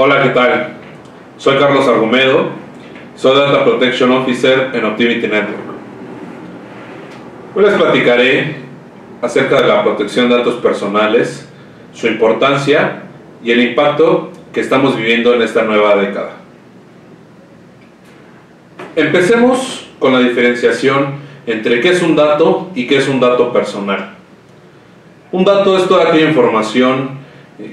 Hola, ¿qué tal? Soy Carlos Argumedo, soy Data Protection Officer en Optivity Network. Hoy les platicaré acerca de la protección de datos personales, su importancia y el impacto que estamos viviendo en esta nueva década. Empecemos con la diferenciación entre qué es un dato y qué es un dato personal. Un dato es toda aquella información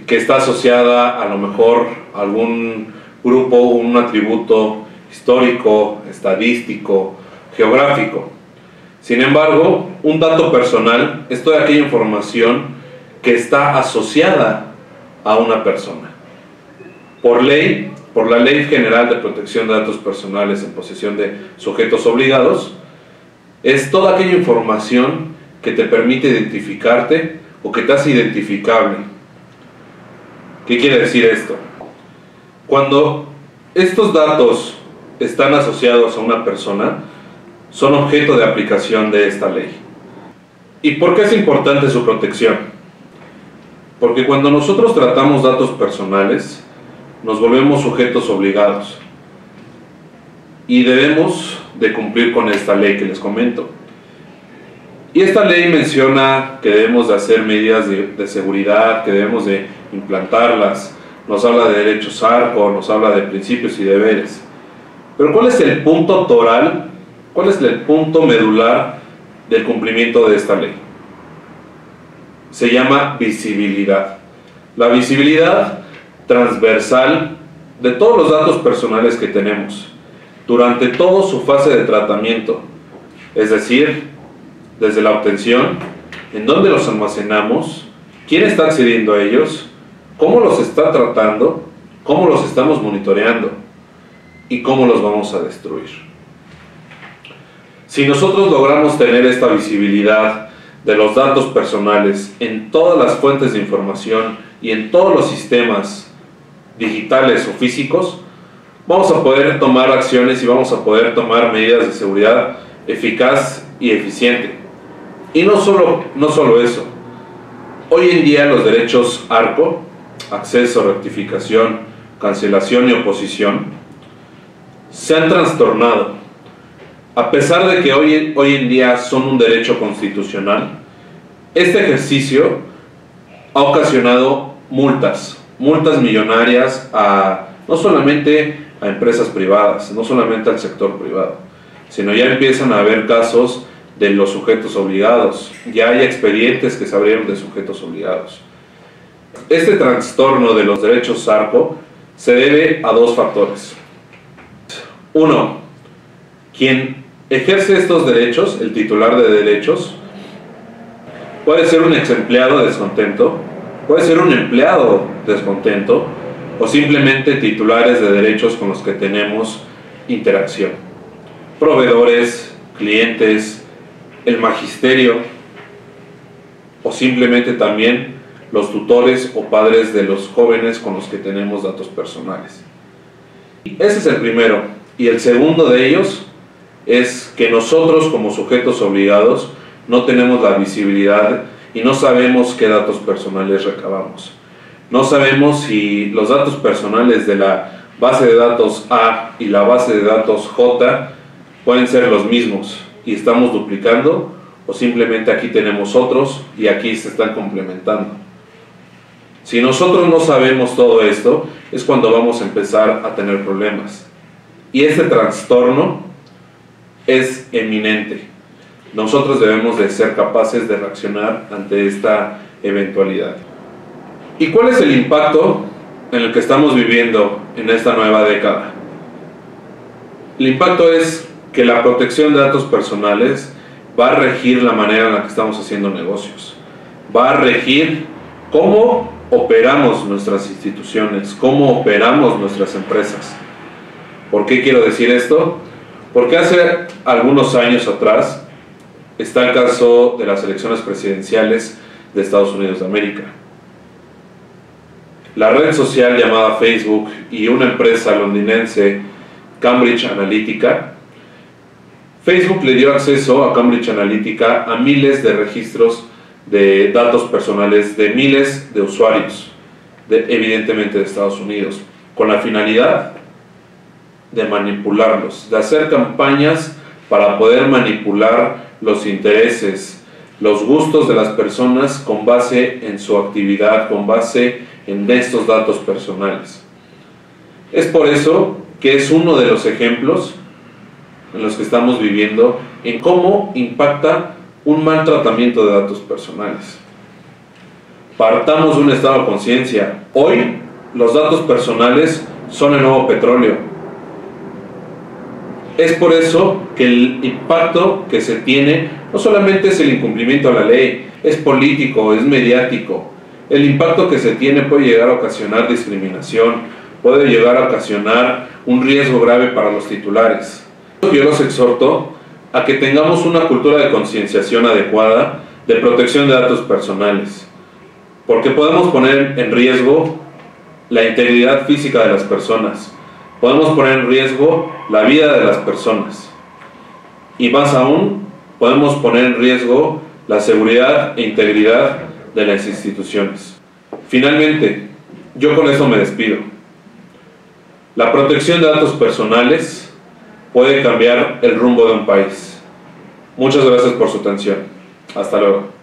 que está asociada a lo mejor a algún grupo, un atributo histórico, estadístico, geográfico. Sin embargo, un dato personal es toda aquella información que está asociada a una persona. Por ley, por la Ley General de Protección de Datos Personales en posesión de sujetos obligados, es toda aquella información que te permite identificarte o que te hace identificable. ¿Qué quiere decir esto? Cuando estos datos están asociados a una persona, son objeto de aplicación de esta ley. ¿Y por qué es importante su protección? Porque cuando nosotros tratamos datos personales, nos volvemos sujetos obligados y debemos de cumplir con esta ley que les comento. Y esta ley menciona que debemos de hacer medidas de seguridad, que debemos de implantarlas, nos habla de derechos ARCO, nos habla de principios y deberes. Pero ¿cuál es el punto toral? ¿Cuál es el punto medular del cumplimiento de esta ley? Se llama visibilidad. La visibilidad transversal de todos los datos personales que tenemos durante toda su fase de tratamiento, es decir, desde la obtención, en dónde los almacenamos, quién está accediendo a ellos, cómo los está tratando, cómo los estamos monitoreando y cómo los vamos a destruir. Si nosotros logramos tener esta visibilidad de los datos personales en todas las fuentes de información y en todos los sistemas digitales o físicos, vamos a poder tomar acciones y vamos a poder tomar medidas de seguridad eficaz y eficiente. Y no solo eso, hoy en día los derechos ARCO, acceso, rectificación, cancelación y oposición, se han trastornado. A pesar de que hoy en día son un derecho constitucional, este ejercicio ha ocasionado multas millonarias no solamente a empresas privadas, no solamente al sector privado, sino ya empiezan a haber casos de los sujetos obligados, ya hay expedientes que se abrieron de sujetos obligados. Este trastorno de los derechos ARCO se debe a dos factores. Uno, quien ejerce estos derechos, el titular de derechos, puede ser un ex empleado descontento, puede ser un empleado descontento o simplemente titulares de derechos con los que tenemos interacción. Proveedores, clientes, el magisterio o simplemente también los tutores o padres de los jóvenes con los que tenemos datos personales. Ese es el primero. Y el segundo de ellos es que nosotros como sujetos obligados no tenemos la visibilidad y no sabemos qué datos personales recabamos. No sabemos si los datos personales de la base de datos A y la base de datos J pueden ser los mismos y estamos duplicando, o simplemente aquí tenemos otros y aquí se están complementando. Si nosotros no sabemos todo esto, es cuando vamos a empezar a tener problemas. Y este trastorno es eminente. Nosotros debemos de ser capaces de reaccionar ante esta eventualidad. ¿Y cuál es el impacto en el que estamos viviendo en esta nueva década? El impacto es que la protección de datos personales va a regir la manera en la que estamos haciendo negocios. Va a regir cómo operamos nuestras instituciones, cómo operamos nuestras empresas. ¿Por qué quiero decir esto? Porque hace algunos años atrás está el caso de las elecciones presidenciales de Estados Unidos de América. La red social llamada Facebook y una empresa londinense, Cambridge Analytica, Facebook le dio acceso a Cambridge Analytica a miles de registros de datos personales de miles de usuarios, evidentemente de Estados Unidos. con la finalidad de manipularlos, de hacer campañas para poder manipular los intereses, los gustos de las personas con base en su actividad, con base en estos datos personales. Es por eso que es uno de los ejemplos en los que estamos viviendo en cómo impacta un mal tratamiento de datos personales. Partamos de un estado de conciencia. Hoy los datos personales son el nuevo petróleo. Es por eso que el impacto que se tiene no solamente es el incumplimiento a la ley, es político, es mediático. El impacto que se tiene puede llegar a ocasionar discriminación, puede llegar a ocasionar un riesgo grave para los titulares. Yo los exhorto a que tengamos una cultura de concienciación adecuada de protección de datos personales, porque podemos poner en riesgo la integridad física de las personas, podemos poner en riesgo la vida de las personas y más aún podemos poner en riesgo la seguridad e integridad de las instituciones. Finalmente, yo con esto me despido. La protección de datos personales puede cambiar el rumbo de un país. Muchas gracias por su atención. Hasta luego.